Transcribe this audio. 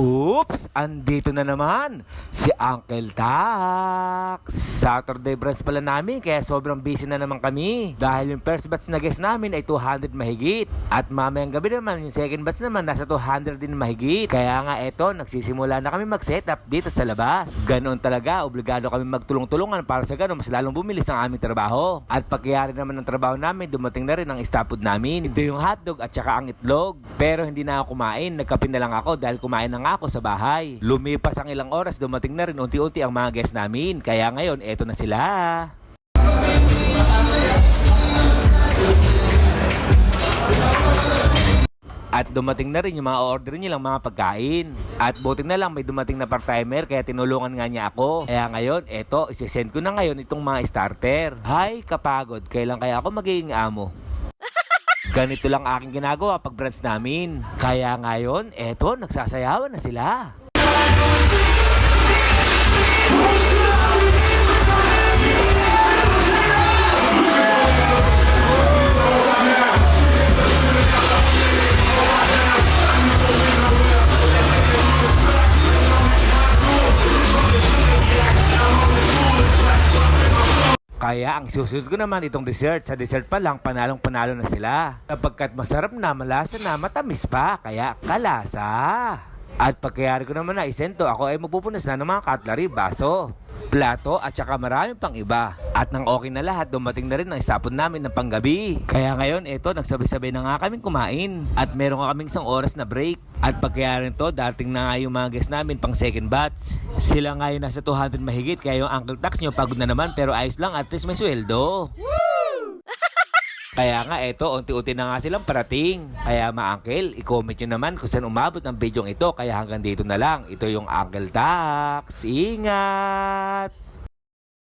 Oops! Andito na naman si Uncle Tax. Saturday brunch pala namin kaya sobrang busy na naman kami. Dahil yung first batch na guest namin ay 200 mahigit. At mamayang gabi naman yung second batch naman nasa 200 din mahigit. Kaya nga eto, nagsisimula na kami mag-setup dito sa labas. Ganoon talaga, obligado kami magtulong-tulungan para sa ganoon mas lalong bumilis ang aming trabaho. At pagkayari naman ng trabaho namin, dumating na rin ang staff food namin. Ito yung hotdog at saka ang itlog. Pero hindi na ako kumain, nagkape na lang ako dahil kumain na nga ako sa bahay. Lumipas ang ilang oras, dumating na rin unti-unti ang mga guests namin. Kaya ngayon, eto na sila. At dumating na rin yung mga order nilang mga pagkain. At buti na lang may dumating na part-timer kaya tinulungan nga niya ako. Kaya ngayon, eto, isisend ko na ngayon itong mga starter. Hay, kapagod. Kailan kaya ako magiging amo? Ganito lang aking ginagawa pag brunch namin. Kaya ngayon, eto, nagsasayawan na sila. Kaya ang susunod ko naman itong dessert. Sa dessert pa lang, panalong-panalo na sila. Sapagkat masarap na, malasa na, matamis pa. Kaya kalasa. At pagkayari ko naman na isento, ako ay magpupunas na ng mga cutlery, baso, plato at saka maraming pang iba. At nang okay na lahat, dumating na rin ang istapon namin ng panggabi. Kaya ngayon, eto, nagsabay-sabay na nga kaming kumain. At meron nga kaming isang oras na break. At pagkayari to, dating na nga yung mga guests namin pang second batch. Sila ngayon nasa 200 mahigit, kaya yung Uncle Tax nyo pagod na naman pero ayos lang, at least may sweldo. Kaya nga eto, unti-unti na nga silang parating. Kaya ma-uncle, i-comment nyo naman kung saan umabot ang video ito. Kaya hanggang dito na lang. Ito yung Uncle Tax. Ingat!